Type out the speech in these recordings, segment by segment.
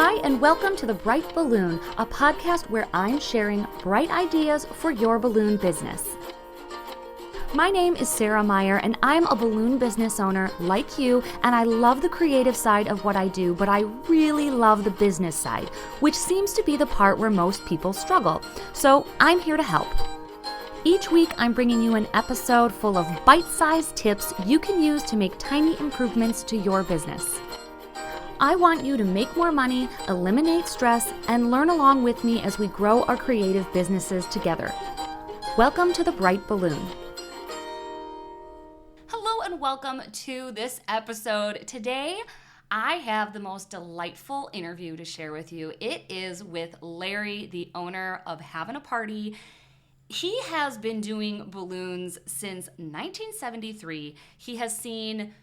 Hi, and welcome to The Bright Balloon, a podcast where I'm sharing bright ideas for your balloon business. My name is Sarah Meyer, and I'm a balloon business owner like you, and I love the creative side of what I do, but I really love the business side, which seems to be the part where most people struggle. So I'm here to help. Each week, I'm bringing you an episode full of bite-sized tips you can use to make tiny improvements to your business. I want you to make more money, eliminate stress, and learn along with me as we grow our creative businesses together. Welcome to The Bright Balloon. Hello and welcome to this episode. Today, I have the most delightful interview to share with you. It is with Larry, the owner of Havin a Party. He has been doing balloons since 1973. He has seen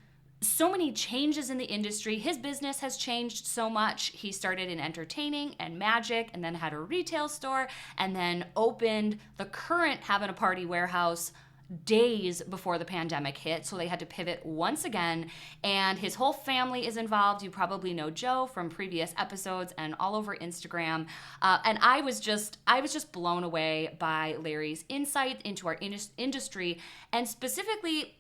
so many changes in the industry. His business has changed so much. He started in entertaining and magic and then had a retail store and then opened the current Havin a Party warehouse days before the pandemic hit. So they had to pivot once again, and his whole family is involved. You probably know Joe from previous episodes and all over Instagram. And I was just blown away by Larry's insight into our industry. And specifically,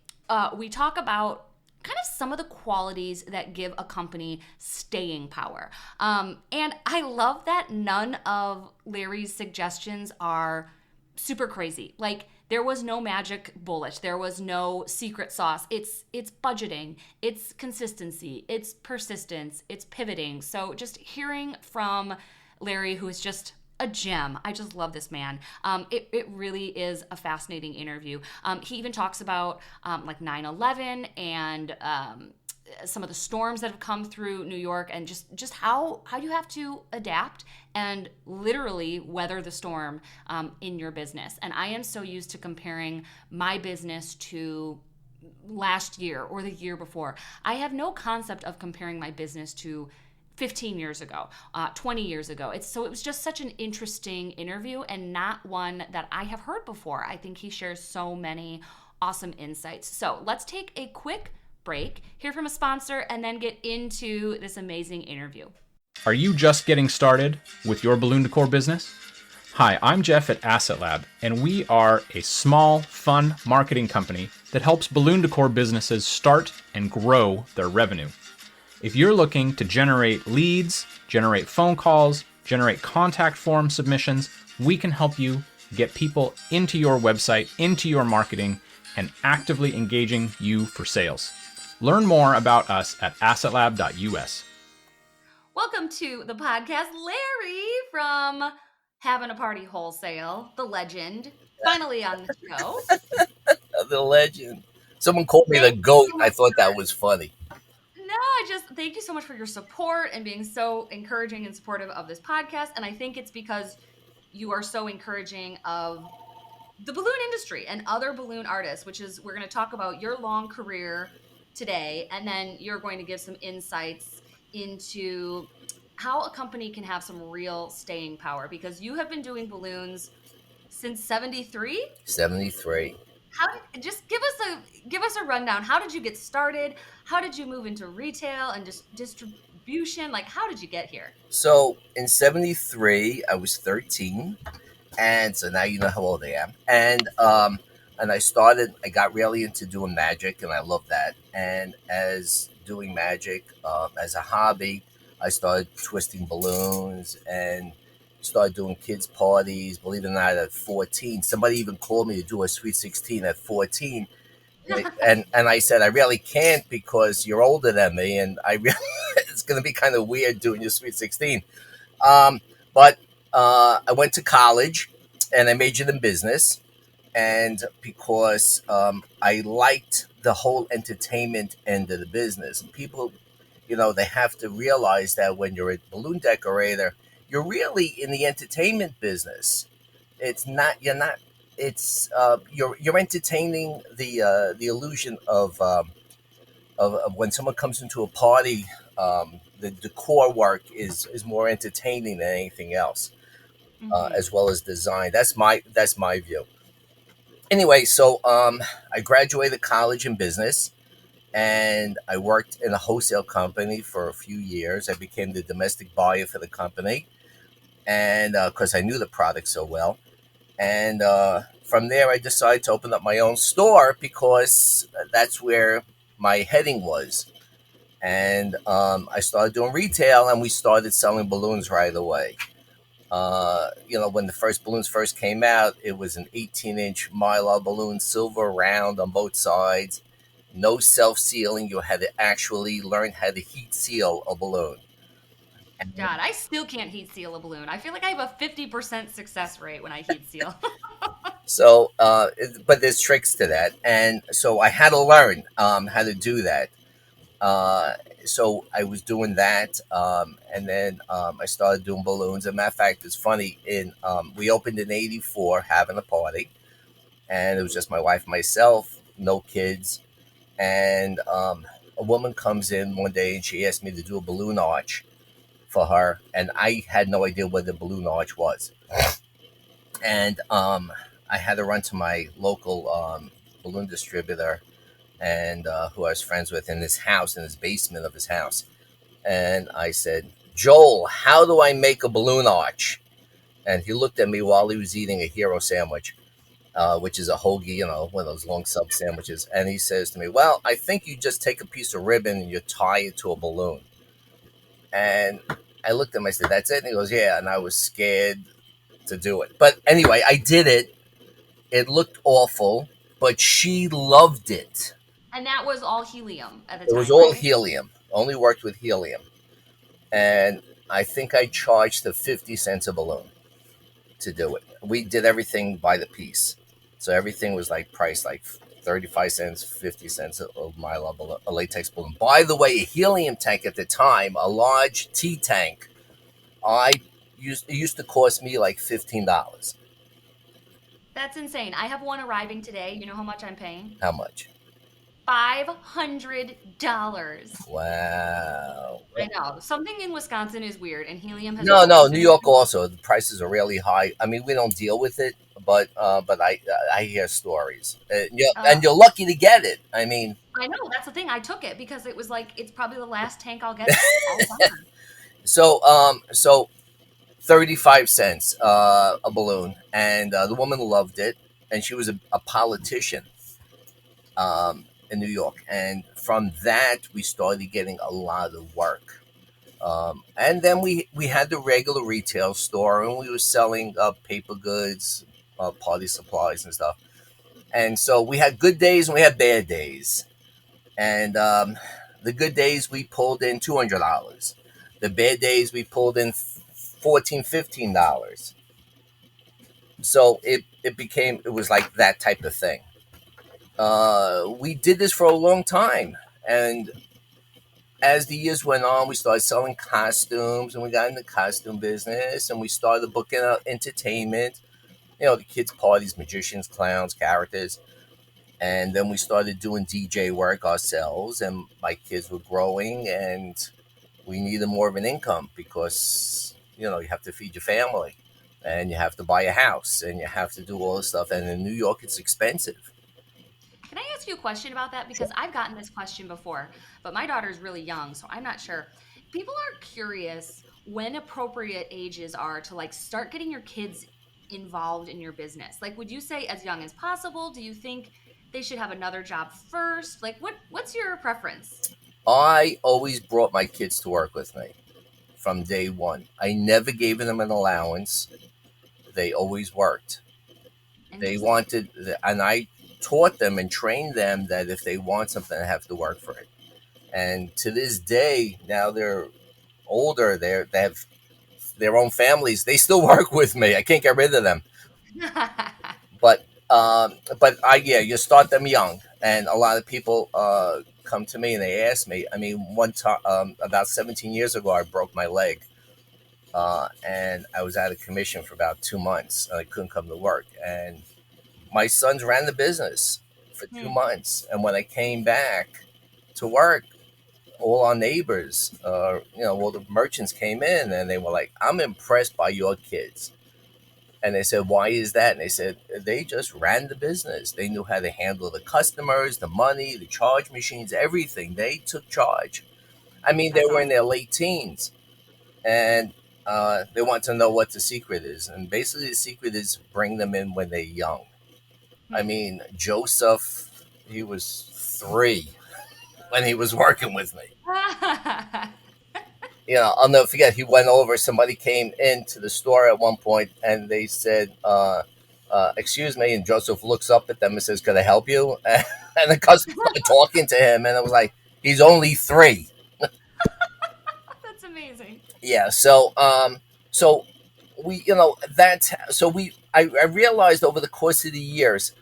we talk about kind of some of the qualities that give a company staying power. And I love that none of Larry's suggestions are super crazy. Like, there was no magic bullet. There was no secret sauce. It's budgeting, it's consistency, it's persistence, it's pivoting. So just hearing from Larry, who is just a gem. I just love this man. It really is a fascinating interview. He even talks about like 9/11 and some of the storms that have come through New York, and just how you have to adapt and literally weather the storm in your business. And I am so used to comparing my business to last year or the year before. I have no concept of comparing my business to 15 years ago, 20 years ago. It was just such an interesting interview and not one that I have heard before. I think he shares so many awesome insights. So let's take a quick break, hear from a sponsor, and then get into this amazing interview. Are you just getting started with your balloon decor business? Hi, I'm Jeff at Asset Lab, and we are a small, fun marketing company that helps balloon decor businesses start and grow their revenue. If you're looking to generate leads, generate phone calls, generate contact form submissions, we can help you get people into your website, into your marketing, and actively engaging you for sales. Learn more about us at assetlab.us. Welcome to the podcast, Larry from Havin a Party Wholesale, the legend, finally on the show. The legend. Someone called me the GOAT. I thought that was funny. No, I just thank you so much for your support and being so encouraging and supportive of this podcast. And I think it's because you are so encouraging of the balloon industry and other balloon artists, which is, we're going to talk about your long career today. And then you're going to give some insights into how a company can have some real staying power, because you have been doing balloons since 73? 73. Just give us a rundown. How did you get started? How did you move into retail and distribution? Like, how did you get here? So in 73, I was 13. And so now you know how old I am. And I got really into doing magic, and I love that. And as doing magic, as a hobby, I started twisting balloons and started doing kids' parties. Believe it or not, at 14, somebody even called me to do a Sweet 16 at 14. and I said, I really can't because you're older than me, and it's going to be kind of weird doing your Sweet 16. But I went to college, and I majored in business, and because I liked the whole entertainment end of the business. And people, they have to realize that when you're a balloon decorator, you're really in the entertainment business. It's not. You're not. It's you're entertaining the illusion of when someone comes into a party. The decor work is more entertaining than anything else, as well as design. That's my view. Anyway, so I graduated college in business, and I worked in a wholesale company for a few years. I became the domestic buyer for the company, and because I knew the product so well. And from there, I decided to open up my own store because that's where my heading was. And I started doing retail, and we started selling balloons right away. When the first balloons first came out, it was an 18-inch mylar balloon, silver round on both sides, no self sealing. You had to actually learn how to heat seal a balloon. And God, I still can't heat seal a balloon. I feel like I have a 50% success rate when I heat seal. so, but there's tricks to that. And so I had to learn how to do that. Uh, so I was doing that, and then I started doing balloons. As a matter of fact, it's funny. We opened in '84, having a party, and it was just my wife and myself, no kids. And a woman comes in one day and she asked me to do a balloon arch for her, and I had no idea what the balloon arch was. And I had to run to my local balloon distributor and who I was friends with in his house, in his basement of his house. And I said, Joel, how do I make a balloon arch? And he looked at me while he was eating a hero sandwich, which is a hoagie, one of those long sub sandwiches. And he says to me, well, I think you just take a piece of ribbon and you tie it to a balloon. And I looked at him, I said, that's it? And he goes, yeah. And I was scared to do it. But anyway, I did it. It looked awful, but she loved it. And that was all helium at the It was time, all right? helium, only worked with helium. And I think I charged the 50 cents a balloon to do it. We did everything by the piece. So everything was like priced like 35 cents, 50 cents a latex balloon. By the way, a helium tank at the time, a large tea tank, it used to cost me like $15. That's insane. I have one arriving today. You know how much I'm paying? How much? $500. Wow. I know. Something in Wisconsin is weird, and helium has No, always New been York also. The prices are really high. I mean, we don't deal with it, but I hear stories. uh, And you're lucky to get it. I mean, I know, that's the thing. I took it because it was like it's probably the last tank I'll get all summer. so 35 cents a balloon, and the woman loved it, and she was a politician in New York, and from that we started getting a lot of work. And then we had the regular retail store, and we were selling paper goods, party supplies, and stuff. And so we had good days and we had bad days. And the good days we pulled in $200. The bad days we pulled in $14, $15. So it was like that type of thing. We did this for a long time, and as the years went on, we started selling costumes, and we got in the costume business, and we started booking out entertainment. The kids' parties, magicians, clowns, characters. And then we started doing DJ work ourselves, and my kids were growing, and we needed more of an income because, you have to feed your family, and you have to buy a house, and you have to do all this stuff. And in New York, it's expensive. Can I ask you a question about that? Because I've gotten this question before, but my daughter's really young, so I'm not sure. People are curious when appropriate ages are to like start getting your kids involved in your business. Like, would you say as young as possible? Do you think they should have another job first? Like, what's your preference? I always brought my kids to work with me from day one. I never gave them an allowance. They always worked. They Interesting. wanted, and I taught them and trained them that if they want something, they have to work for it. And to this day, now they're older, they have their own families. They still work with me. I can't get rid of them. But you start them young, and a lot of people come to me and they ask me. I mean, one time about 17 years ago, I broke my leg, and I was out of commission for about 2 months, and I couldn't come to work. And my sons ran the business for two Hmm. months, and when I came back to work, all our neighbors, all the merchants came in, and they were like, "I'm impressed by your kids." And they said, why is that? And they said, they just ran the business. They knew how to handle the customers, the money, the charge machines, everything. They took charge. I mean, they That's were in their awesome. late teens, and they want to know what the secret is. And basically, the secret is bring them in when they're young. I Hmm. mean, Joseph, he was 3 when he was working with me. I'll never forget. He went over. Somebody came into the store at one point, and they said, "Excuse me." And Joseph looks up at them and says, "Can I help you?" And the customer started talking to him, and it was like, "He's only 3." That's amazing. Yeah. So we, that's so we. I realized over the course of the years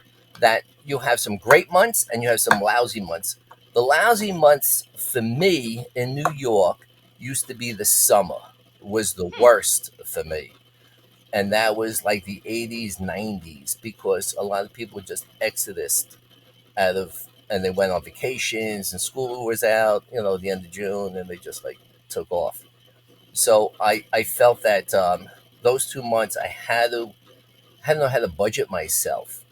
that you have some great months and you have some lousy months. The lousy months for me in New York used to be the summer was the Hmm. worst for me. And that was like the 80s, 90s, because a lot of people just exodus out of, and they went on vacations and school was out, the end of June, and they just like took off. So I felt that those 2 months I had to know how to budget myself.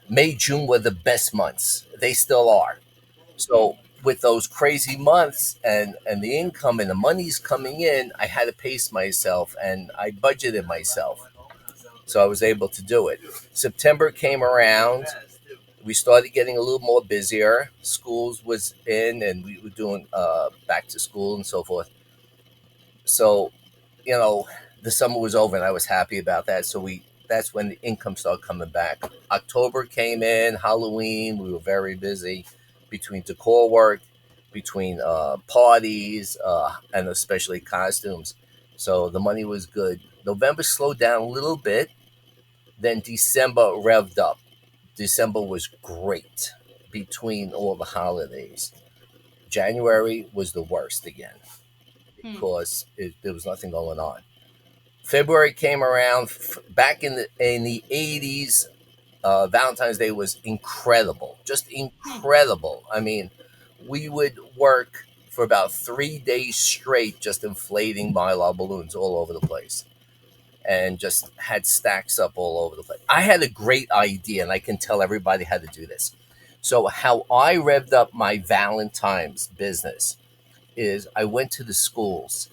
May, June were the best months. They still are. Hmm. So with those crazy months and the income and the money's coming in, I had to pace myself and I budgeted myself. So I was able to do it. September came around. We started getting a little more busier. Schools was in, and we were doing back to school and so forth. So, you know, the summer was over, and I was happy about that. So we that's when the income started coming back. October came in, Halloween. We were very busy between decor work, between parties, and especially costumes. So the money was good. November slowed down a little bit. Then December revved up. December was great between all the holidays. January was the worst again Hmm. because there was nothing going on. February came around back in the 80s. Valentine's Day was incredible, just Hmm. incredible. I mean, we would work for about 3 days straight, just inflating mylar balloons all over the place, and just had stacks up all over the place. I had a great idea, and I can tell everybody how to do this. So, how I revved up my Valentine's business is I went to the schools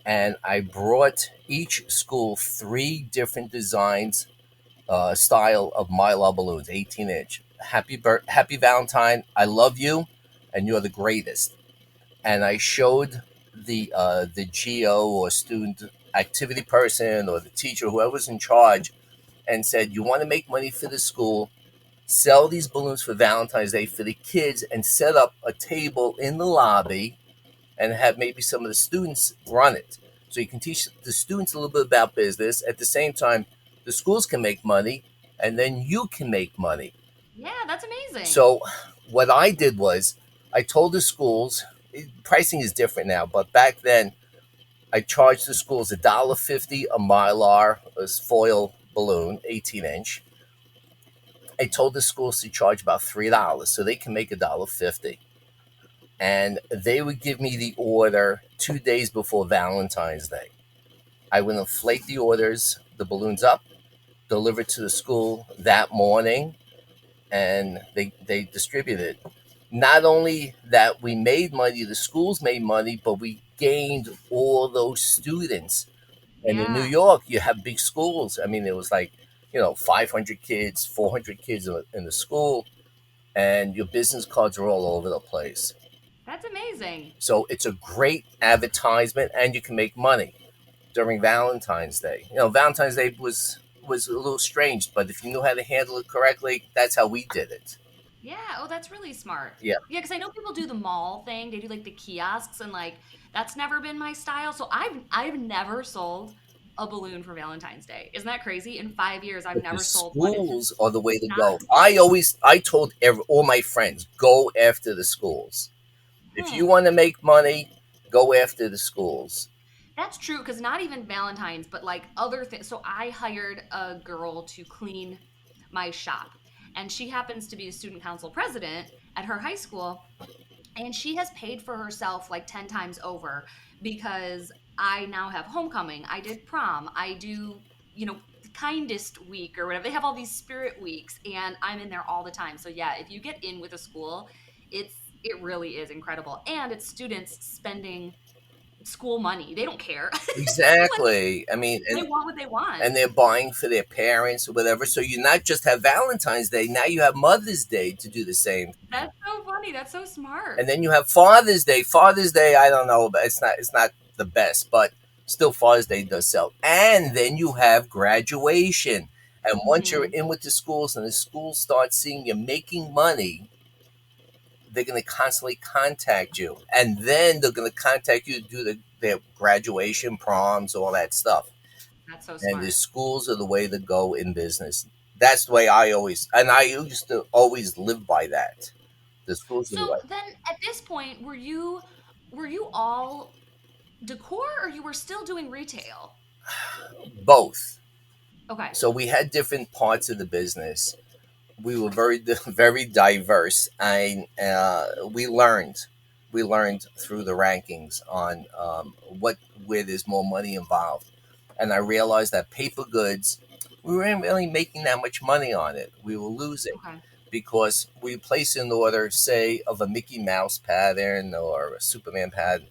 and I brought each school 3 different designs, style of mylar balloons, 18-inch. Happy Valentine, I love you, and you're the greatest. And I showed the GO or student activity person or the teacher, whoever's in charge, and said, "You want to make money for the school? Sell these balloons for Valentine's Day for the kids, and set up a table in the lobby and have maybe some of the students run it. So you can teach the students a little bit about business. At the same time, the schools can make money, and then you can make money." Yeah, that's amazing. So what I did was I told the schools, pricing is different now, but back then I charged the schools $1.50 a mylar, a foil balloon, 18-inch. I told the schools to charge about $3 so they can make $1.50. And they would give me the order 2 days before Valentine's Day. I would inflate the orders, the balloons up, deliver to the school that morning, and they distributed. Not only that we made money, the schools made money, but we gained all those students. And in New Yeah, York, you have big schools. I mean, it was like, 500 kids, 400 kids in the school, and your business cards are all over the place. that's amazing. So it's a great advertisement, and you can make money during Valentine's Day. Valentine's Day was a little strange, but if you knew how to handle it correctly, that's how we did it. Yeah. Oh, that's really smart. Yeah. Yeah, because I know people do the mall thing. They do like the kiosks, and like that's never been my style. So I've never sold a balloon for Valentine's Day. Isn't that crazy? In 5 years, I've But the never sold one. It's just schools are the way to not. go. I told all my friends, go after the schools. If you Hmm. want to make money, go after the schools. That's true because not even Valentine's, but like other things. So I hired a girl to clean my shop, and she happens to be a student council president at her high school. And she has paid for herself like 10 times over because I now have homecoming. I did prom. I do, kindest week or whatever. They have all these spirit weeks, and I'm in there all the time. So yeah, if you get in with a school, it really is incredible, and it's students spending school money. They don't care. Like, Exactly. I mean, they want what they want. and they're buying for their parents or whatever. So you not just have Valentine's Day, now you have Mother's Day to do the same. That's so funny. That's so smart. And then you have Father's Day. Father's Day, I don't know, but it's not the best, but still Father's Day does sell. And then you have graduation. And once you're Hmm. in with the schools and the schools start seeing you making money, they're going to constantly contact you. And then they're going to contact you to do their graduation, proms, all that stuff. That's so And the smart. schools are the way to go in business. That's the way I used to always live by that. The schools are the So way. then at this point, were you all decor or you were still doing retail? Both. Okay. So we had different parts of the business. We were very very diverse, and we learned through the rankings on where there's more money involved. And I realized that paper goods, we weren't really making that much money on it. We were losing Okay. because we place an order, say, of a Mickey Mouse pattern or a Superman pattern,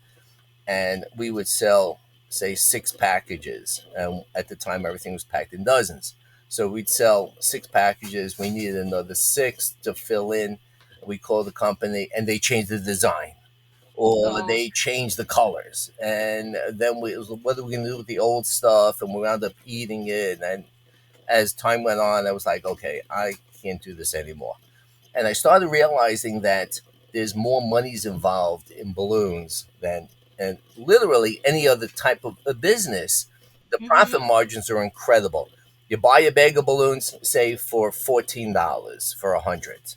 and we would sell, say, 6 packages. And at the time, everything was packed in dozens. So we'd sell 6 packages. We needed another 6 to fill in. We called the company, and they changed the design or Oh, they changed the colors. And then it was, what are we going to do with the old stuff? And we wound up eating it. And as time went on, I was like, okay, I can't do this anymore. And I started realizing that there's more monies involved in balloons than and literally any other type of a business. The profit mm-hmm. margins are incredible. You buy a bag of balloons, say for $14 for 100,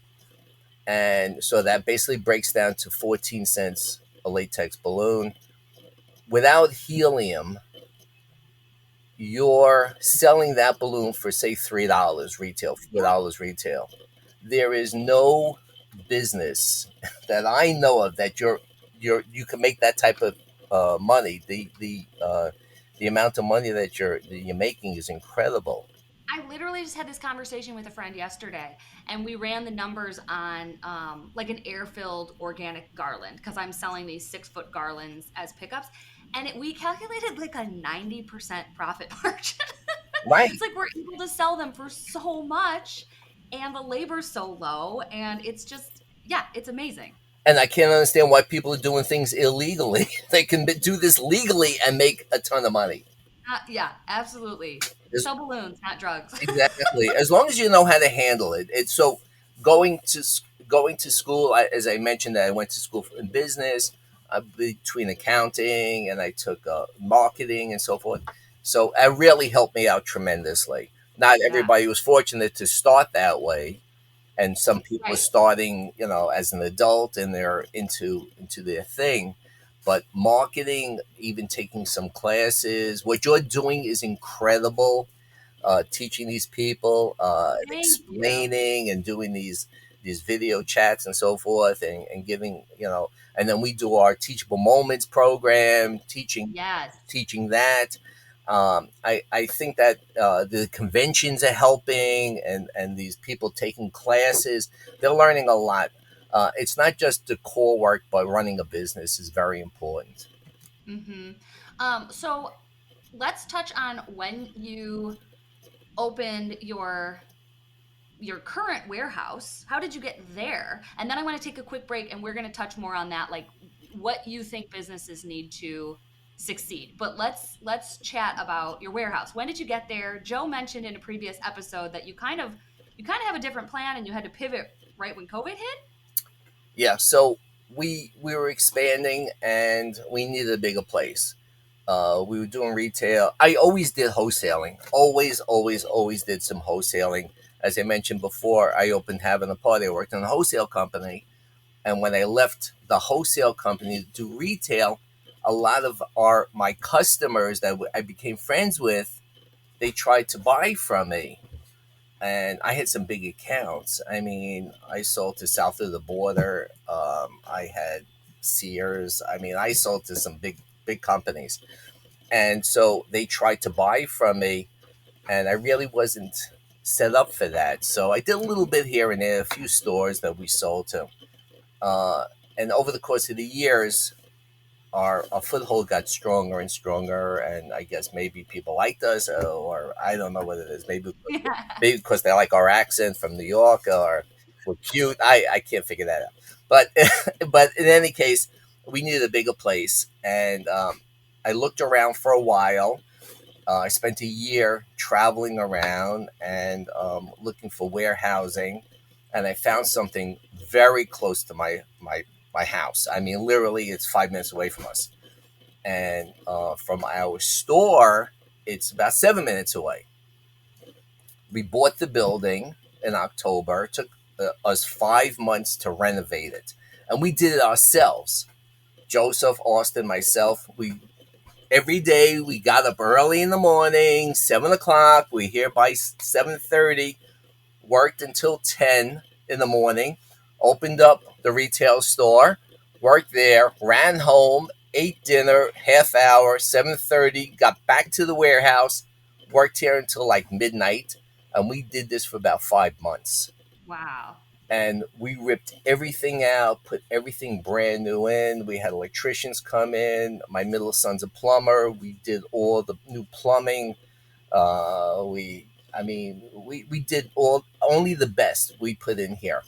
and so that basically breaks down to 14 cents a latex balloon. Without helium, you're selling that balloon for say $3 retail, Yeah. $4 retail. There is no business that I know of that you can make that type of money. The amount of money that you're making is incredible. I literally just had this conversation with a friend yesterday, and we ran the numbers on like an air-filled organic garland because I'm selling these 6-foot garlands as pickups, and we calculated like a 90% profit margin. It's Right. like we're able to sell them for so much, and the labor's so low, and it's just yeah, it's amazing. And I can't understand why people are doing things illegally. They can do this legally and make a ton of money. Yeah, absolutely. As Sell balloons, not drugs. Exactly. As long as you know how to handle it. It's so going to school. As I mentioned, that I went to school in business, between accounting, and I took marketing and so forth. So it really helped me out tremendously. Not Yeah, everybody was fortunate to start that way, and some people are right. starting, as an adult, and they're into their thing. But marketing, even taking some classes, what you're doing is incredible, teaching these people, and Thank you. explaining and doing these video chats and so forth, and giving, and then we do our teachable moments program, Yes. teaching that. I think that the conventions are helping, and these people taking classes, they're learning a lot. It's not just the core work, but running a business is very important. Mm-hmm. So let's touch on when you opened your current warehouse. How did you get there? And then I want to take a quick break and we're going to touch more on that, like what you think businesses need to succeed. But let's chat about your warehouse. When did you get there? Joe mentioned in a previous episode that you kind of have a different plan and you had to pivot right when COVID hit. Yeah, so we were expanding, and we needed a bigger place. We were doing retail. I always did wholesaling. Always, always, always did some wholesaling. As I mentioned before, I opened Having a Party. I worked in a wholesale company, and when I left the wholesale company to do retail, a lot of my customers that I became friends with, they tried to buy from me, and I had some big accounts. I mean, I sold to south of the border. I had Sears. I mean, I sold to some big companies, and so they tried to buy from me. and I really wasn't set up for that. So I did a little bit here and there, a few stores that we sold to. Uh, and over the course of the years, our foothold got stronger and stronger, and I guess maybe people liked us, or I don't know what it is. Maybe because they like our accent from New York, or we're cute. I can't figure that out. But but in any case, we needed a bigger place, and I looked around for a while. I spent a year traveling around and looking for warehousing, and I found something very close to my house. I mean, literally, it's 5 minutes away from us, and from our store, it's about 7 minutes away. We bought the building in October. It took us 5 months to renovate it, and we did it ourselves. Joseph, Austin, myself, we every day we got up early in the morning, 7 o'clock. We here by 7:30. Worked until 10 in the morning. Opened up the retail store. Worked there. Ran home. Ate dinner. Half hour. 7:30. Got back to the warehouse. Worked here until like midnight, and we did this for about 5 months. Wow. And we ripped everything out, put everything brand new in. We had electricians come in. My middle son's a plumber. We did all the new plumbing. We did all only the best we put in here,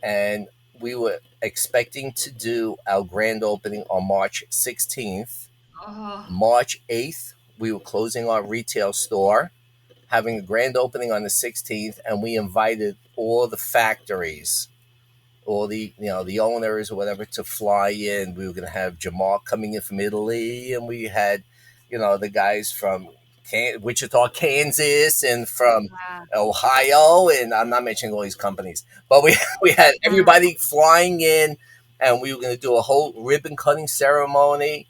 and we were expecting to do our grand opening on March 16th. Oh, March 8th, we were closing our retail store, having a grand opening on the 16th, and we invited all the factories, all the owners or whatever to fly in. We were going to have Jamal coming in from Italy, and we had the guys from Wichita, Kansas, and from yeah. Ohio, and I'm not mentioning all these companies, but we we had everybody flying in, and we were going to do a whole ribbon cutting ceremony,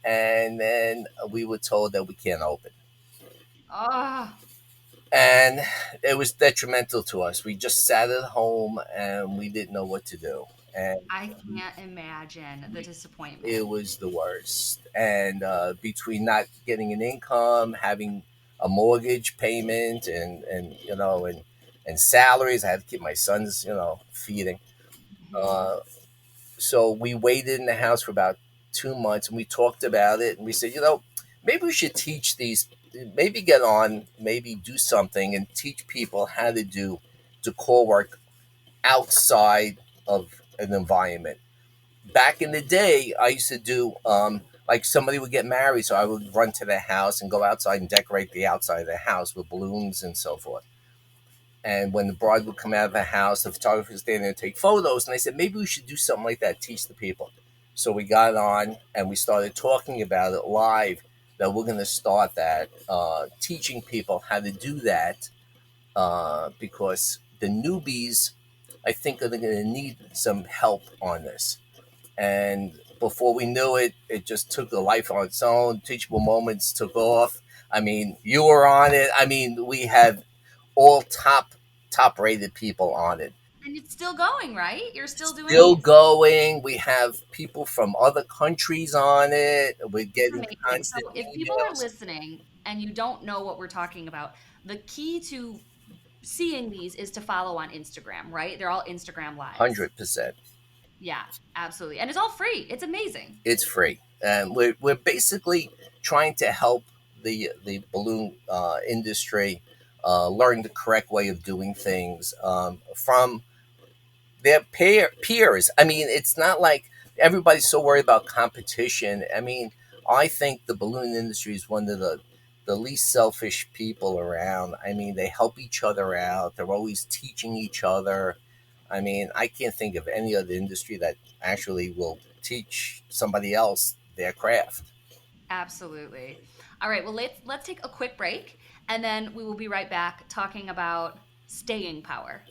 and then we were told that we can't open. Oh, And it was detrimental to us. We just sat at home and we didn't know what to do. And I can't imagine the we, disappointment. it was the worst. And between not getting an income, having a mortgage payment, and salaries, I had to keep my sons, feeding. Mhm. Uh, so we waited in the house for about 2 months, and we talked about it, and we said, maybe we should teach these, maybe get on, maybe do something and teach people how to do decor work outside of an environment. Back in the day, I used to do like somebody would get married, so I would run to their house and go outside and decorate the outside of the house with balloons and so forth. And when the bride would come out of the house, the photographer was standing there to take photos. And I said, maybe we should do something like that, teach the people. So we got on and we started talking about it live, that we're going to start that, teaching people how to do that, because the newbies, I think, are going to need some help on this. And before we knew it, it just took a life on its own. Teachable Moments took off. I mean, you were on it. I mean, we have all top rated people on it. And it's still going, right? You're still doing Still these? going. We have people from other countries on it. We're It's getting amazing. constant So, if people are emails. listening and you don't know what we're talking about, the key to seeing these is to follow on Instagram, right? They're all Instagram lives. 100%. Yeah, absolutely. And it's all free. It's amazing. It's free. And we're basically trying to help the balloon industry learn the correct way of doing things, from their peers. I mean, it's not like everybody's so worried about competition. I mean, I think the balloon industry is one of the least selfish people around. I mean, they help each other out. They're always teaching each other. I mean, I can't think of any other industry that actually will teach somebody else their craft. Absolutely. All right, well let's take a quick break and then we will be right back talking about staying power.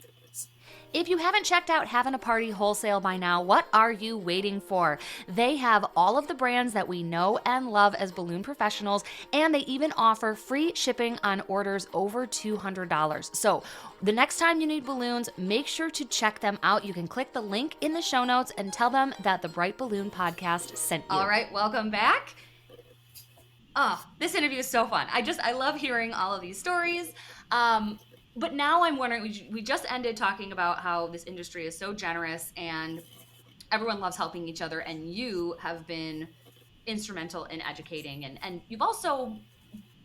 If you haven't checked out Having a Party Wholesale by now, what are you waiting for? They have all of the brands that we know and love as balloon professionals, and they even offer free shipping on orders over $200. So the next time you need balloons, make sure to check them out. You can click the link in the show notes and tell them that the Bright Balloon Podcast sent you. All right, welcome back. Oh, this interview is so fun. I love hearing all of these stories. Um, but now I'm wondering, we just ended talking about how this industry is so generous and everyone loves helping each other, and you have been instrumental in educating, and you've also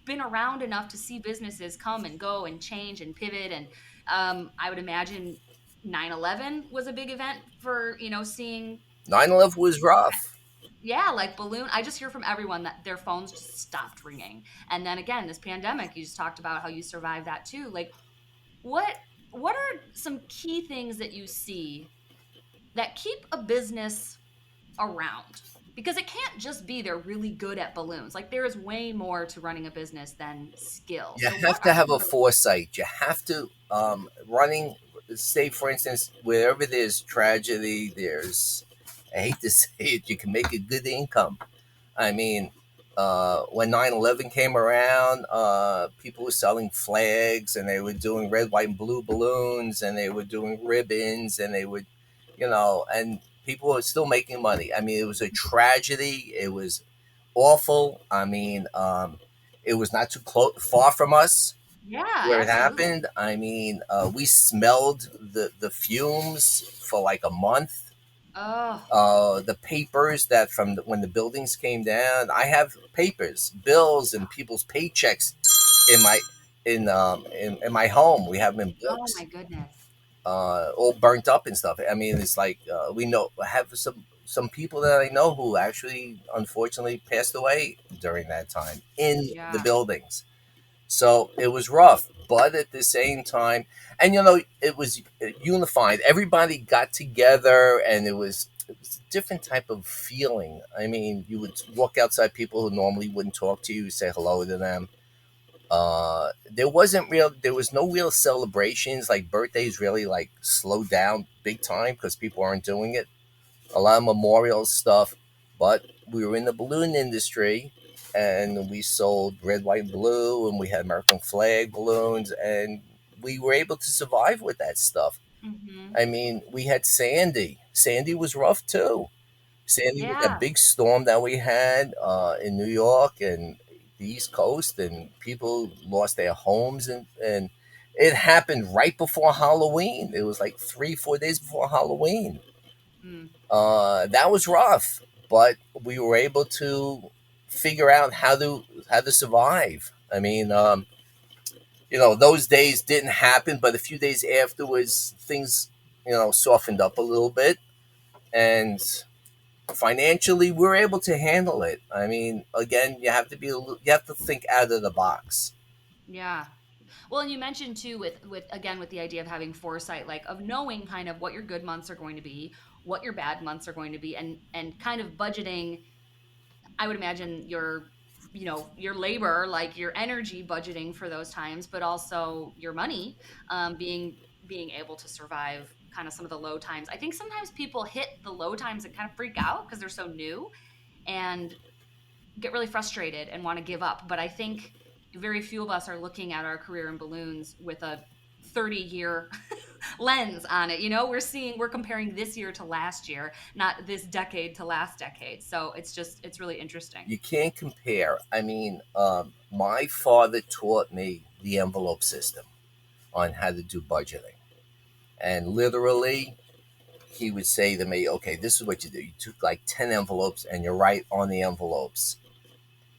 been around enough to see businesses come and go and change and pivot. And I would imagine 9/11 was a big event for, seeing. 9/11 was rough. Yeah, like balloon. I just hear from everyone that their phones just stopped ringing. And then again, this pandemic, you just talked about how you survived that too. Like, what what are some key things that you see that keep a business around? Because it can't just be they're really good at balloons. Like, there is way more to running a business than skill. You So what have to are have some a of the foresight. You have to running. Say, for instance, wherever there's tragedy, there's, I hate to say it, you can make a good income. I mean, when 9/11 came around, people were selling flags and they were doing red, white, and blue balloons and they were doing ribbons and they would, and people were still making money. I mean, it was a tragedy. It was awful. I mean, it was not too far from us Yeah, where it absolutely. happened. I mean, we smelled the fumes for like a month. Oh, The papers that from when the buildings came down, I have papers, bills, and people's paychecks in my in my home. We have them in oh books, my goodness. all burnt up and stuff. I mean, it's like we know I have some people that I know who actually unfortunately passed away during that time in the Yeah. buildings. So it was rough, but at the same time, and it was unified. Everybody got together, and it was a different type of feeling. I mean, you would walk outside people who normally wouldn't talk to you, say hello to them. There was no real celebrations, like birthdays really like slowed down big time because people aren't doing it. A lot of memorial stuff, but we were in the balloon industry and we sold red, white, and blue, and we had American flag balloons, and we were able to survive with that stuff. Hmm. I mean, we had Sandy. Sandy was rough too. Sandy was that Yeah. big storm that we had in New York and the East Coast, and people lost their homes, and it happened right before Halloween. It was like 3, 4 days before Halloween. Mm. That was rough, but we were able to figure out how to survive. I mean, those days didn't happen, but a few days afterwards, things softened up a little bit, and financially, we're able to handle it. I mean, again, you have to think out of the box. Yeah. Well, and you mentioned too, with again, with the idea of having foresight, like of knowing kind of what your good months are going to be, what your bad months are going to be, and kind of budgeting. I would imagine your labor, like your energy, budgeting for those times, but also your money, being able to survive kind of some of the low times. I think sometimes people hit the low times and kind of freak out because they're so new and get really frustrated and want to give up. But I think very few of us are looking at our career in balloons with a 30-year lens on it. We're comparing this year to last year, not this decade to last decade. So it's really interesting. You can't compare. I mean, my father taught me the envelope system on how to do budgeting, and literally, he would say to me, "Okay, this is what you do. You took like 10 envelopes, and you write on the envelopes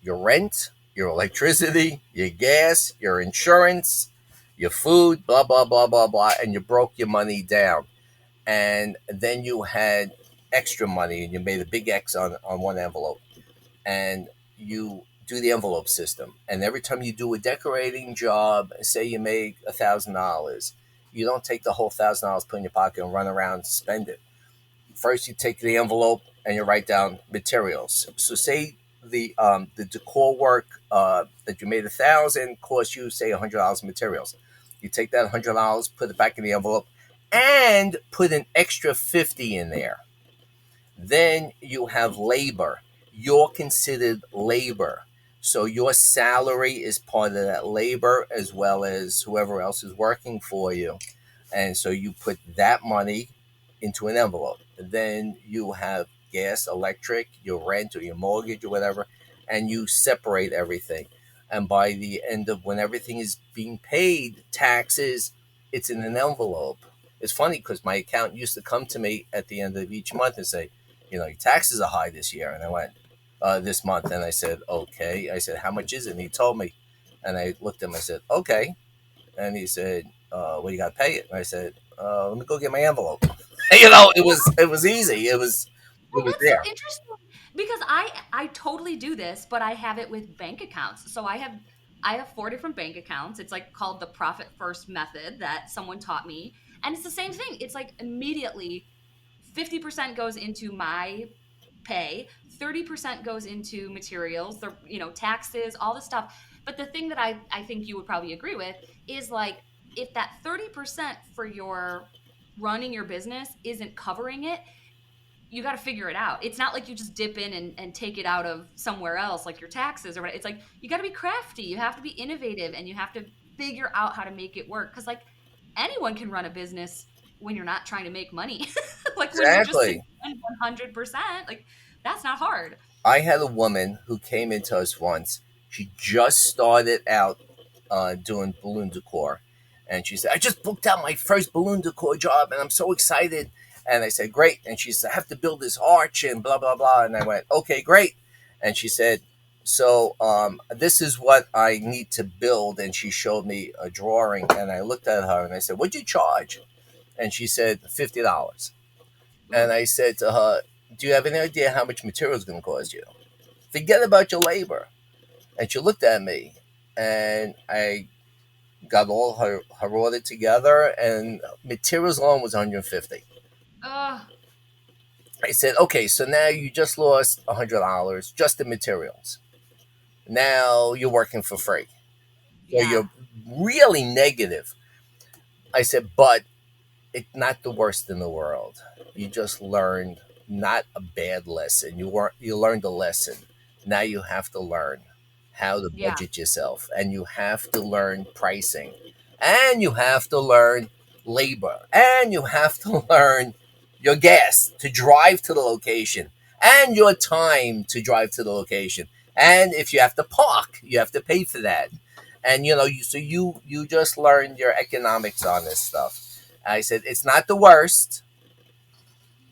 your rent, your electricity, your gas, your insurance, your food, blah blah blah blah blah, and you broke your money down. And then you had extra money, and you made a big X on one envelope, and you do the envelope system. And every time you do a decorating job, say you make $1,000, you don't take the whole $1,000, put in your pocket, and run around and spend it. First, you take the envelope and you write down materials. So, say the decor work that you made 1,000 cost you say $100 in materials. You take that $100, put it back in the envelope, and put an extra 50 in there. Then you have labor. You're considered labor. So your salary is part of that labor as well as whoever else is working for you. And so you put that money into an envelope. Then you have gas, electric, your rent or your mortgage or whatever. and you separate everything. And by the end of when everything is being paid, taxes, it's in an envelope. It's funny because my accountant used to come to me at the end of each month and say, your taxes are high this year. And I went, this month. And I said, okay. I said, how much is it? And he told me. And I looked at him. I said, okay. And he said, well, you got to pay it. And I said, let me go get my envelope. It was easy. It Well, was that's so there. interesting because I totally do this, but I have it with bank accounts. So I have four different bank accounts. It's like called the profit first method that someone taught me, and it's the same thing. It's like immediately 50% goes into my pay, 30% goes into materials, the taxes, all this stuff. But the thing that I think you would probably agree with is like if that 30% for your running your business isn't covering it, you got to figure it out. It's not like you just dip in and take it out of somewhere else, like your taxes or whatever. It's like you got to be crafty. You have to be innovative and you have to figure out how to make it work. Because, like, anyone can run a business when you're not trying to make money. Like, when you're just sitting Exactly. 100%, like, that's not hard. I had a woman who came into us once. She just started out doing balloon decor. And she said, I just booked out my first balloon decor job and I'm so excited. And I said, great. And she said, I have to build this arch and blah, blah, blah. And I went, okay, great. And she said, so this is what I need to build. And she showed me a drawing. And I looked at her and I said, what'd you charge? And she said, $50. And Ooh, I said to her, do you have any idea how much material is going to cost you? Forget about your labor. And she looked at me and I got all her order together and materials alone was 150. ugh, I said, okay, so now you just lost $100 just the materials. Now you're working for free. So yeah, you're really negative. I said, but it's not the worst in the world. You just learned not a bad lesson. You learned a lesson. Now you have to learn how to yeah, budget yourself, and you have to learn pricing, and you have to learn labor, and you have to learn your gas to drive to the location, and your time to drive to the location. And if you have to park, you have to pay for that. And you just learned your economics on this stuff. I said, it's not the worst.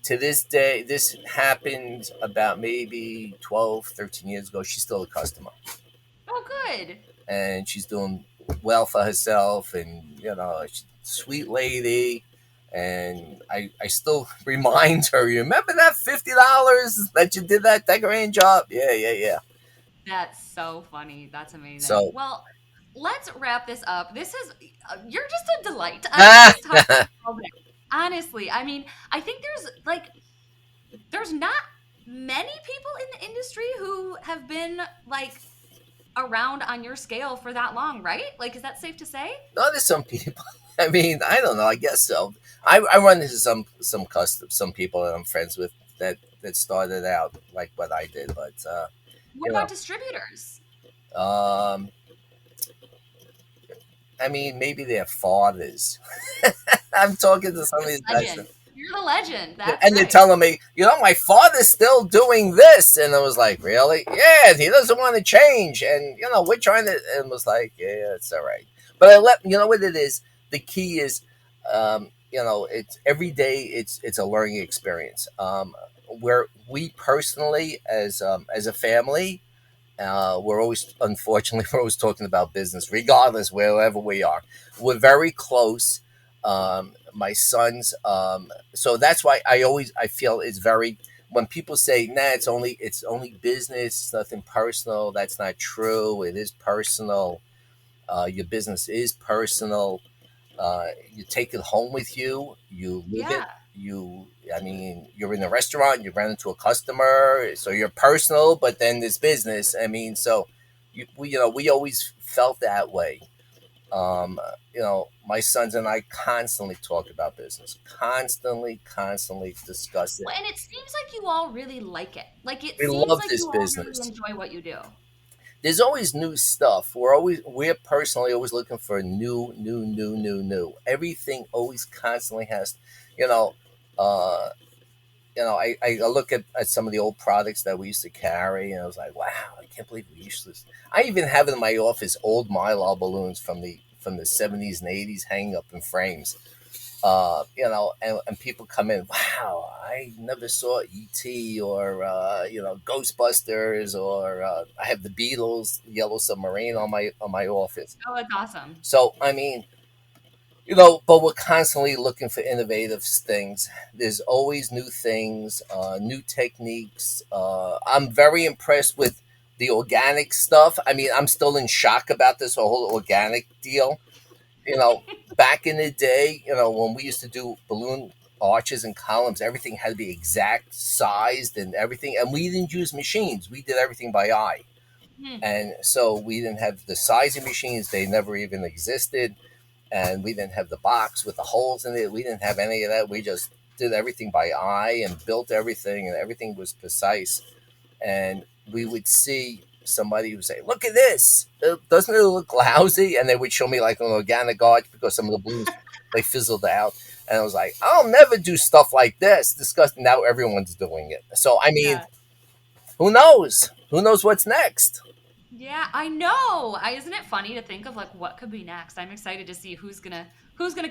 To this day, this happened about maybe 12, 13 years ago. She's still a customer. oh good. And she's doing well for herself. And, she's a sweet lady. And I still remind her, you remember that $50 that you did that decorating job? Yeah, yeah, yeah. That's so funny. That's amazing. So, Well, let's wrap this up. This is you're just a delight. I could just talk to you all day. Honestly, I mean, I think there's not many people in the industry who have been like around on your scale for that long, right? Like, is that safe to say? not as some people. I mean, I don't know. I guess so. I run into some people that I'm friends with that started out like what I did, but What you about know, distributors? um, I mean, maybe their fathers. I'm talking to some of these guys, Legend. You're the legend. That's and they're right. telling me, my father's still doing this, and I was like, really? Yeah, he doesn't want to change, and we're trying to, and it was like, yeah, it's all right. But you know what it is. The key is, it's every day. It's a learning experience. Where we personally, as a family, we're always, unfortunately, we're always talking about business, regardless wherever we are. We're very close. My sons, so that's why I feel it's very, when people say, nah, it's only business, it's nothing personal. That's not true. It is personal. Your business is personal. You take it home with you. You live it. Yeah. I mean, you're in a restaurant. You run into a customer, so you're personal, but then there's business. I mean, so we always felt that way. My sons and I constantly talk about business, constantly discuss it. Well, and it seems like you all really like it. Like it We seems love like this you all really business. enjoy what you do. There's always new stuff. We're personally always looking for new. Everything always constantly has, you know, uh, I look at some of the old products that we used to carry, and I was like, wow, I can't believe we used this. I even have in my office old Mylar balloons from the 70s and 80s hanging up in frames. And people come in, wow, I never saw ET or Ghostbusters, or I have the Beatles Yellow Submarine on my office. Oh, it's awesome. So I mean, but we're constantly looking for innovative things. There's always new things, new techniques. I'm very impressed with the organic stuff. I mean, I'm still in shock about this whole organic deal. You know, back in the day, when we used to do balloon arches and columns, everything had to be exact sized and everything. And we didn't use machines. We did everything by eye. Hmm. And so we didn't have the sizing machines. They never even existed. And we didn't have the box with the holes in it. We didn't have any of that. We just did everything by eye and built everything, and everything was precise. And we would see somebody who would say, look at this. Doesn't it look lousy? And they would show me like an organic arch because some of the balloons, they fizzled out. And I was like, I'll never do stuff like this. Disgusting. Now everyone's doing it. So, I mean, Yeah. who knows? Who knows what's next? Yeah, I know. Isn't it funny to think of like what could be next? I'm excited to see who's gonna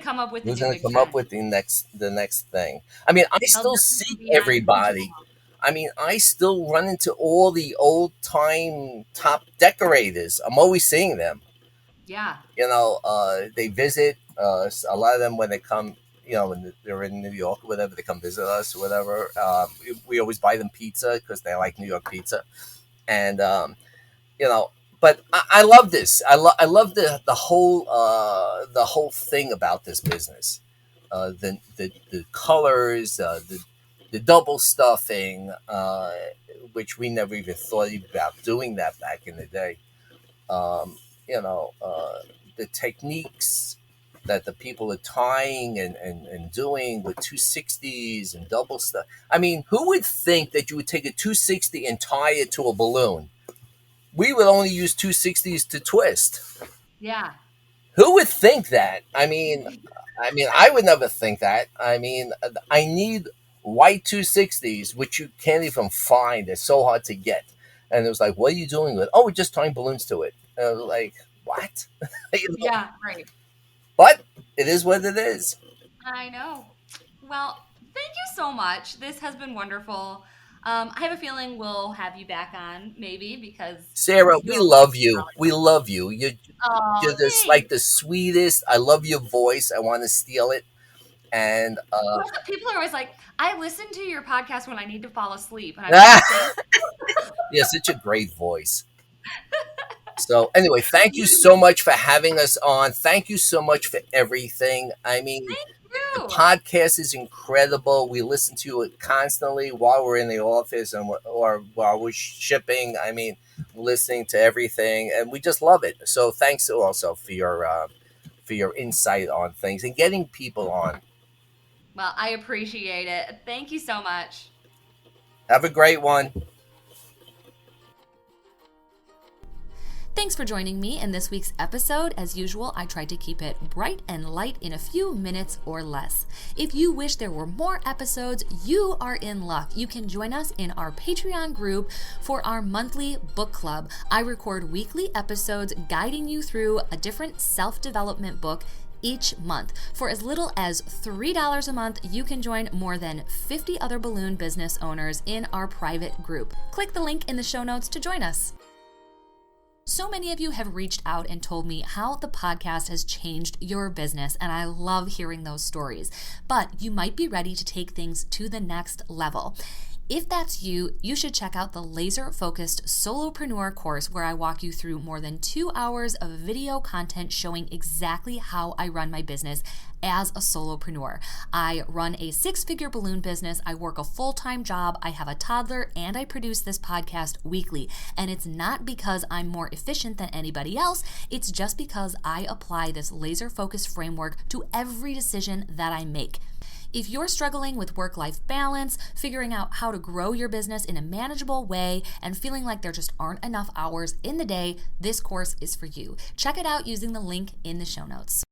come up with the Who's new going to big come trend. up with the next thing? I mean, I They'll still definitely see be on everybody. YouTube. I mean, I still run into all the old time top decorators. I'm always seeing them. Yeah. They visit. A lot of them when they come, when they're in New York or whatever, they come visit us or whatever. We always buy them pizza because they like New York pizza, and you know. But I love this. I love the whole thing about this business. The colors, the double stuffing, which we never even thought about doing that back in the day. Um, the techniques that the people are tying and doing with 260s and double stuff. I mean, who would think that you would take a 260 and tie it to a balloon? We would only use 260s to twist. Yeah. Who would think that? I mean, I would never think that. I mean, I need white 260s, which you can't even find. They're so hard to get. And it was like, what are you doing with it? Oh, we're just tying balloons to it. And I was like, what? Yeah, right. But it is what it is. I know. Well, thank you so much. This has been wonderful. I have a feeling we'll have you back on maybe because Sarah, we you're love you. We love you. You're oh, just like thanks. the sweetest. I love your voice. I want to steal it. And People are always like, I listen to your podcast when I need to fall asleep. And I'm like, thank yeah, such a great voice. So anyway, thank you you. so much for having us on. Thank you so much for everything. I mean, Thank the you. podcast is incredible. We listen to it constantly while we're in the office or while we're shipping. I mean, listening to everything, and we just love it. So thanks also for your insight on things and getting people on. Well, I appreciate it. Thank you so much. Have a great one. Thanks for joining me in this week's episode. As usual, I tried to keep it bright and light in a few minutes or less. If you wish there were more episodes, you are in luck. You can join us in our Patreon group for our monthly book club. I record weekly episodes guiding you through a different self-development book each month. For as little as $3 a month, you can join more than 50 other balloon business owners in our private group. Click the link in the show notes to join us. So many of you have reached out and told me how the podcast has changed your business, and I love hearing those stories. But you might be ready to take things to the next level. If that's you, you should check out the laser-focused solopreneur course where I walk you through more than 2 hours of video content showing exactly how I run my business as a solopreneur. I run a 6-figure balloon business, I work a full-time job, I have a toddler, and I produce this podcast weekly. And it's not because I'm more efficient than anybody else, it's just because I apply this laser-focused framework to every decision that I make. If you're struggling with work-life balance, figuring out how to grow your business in a manageable way, and feeling like there just aren't enough hours in the day, this course is for you. Check it out using the link in the show notes.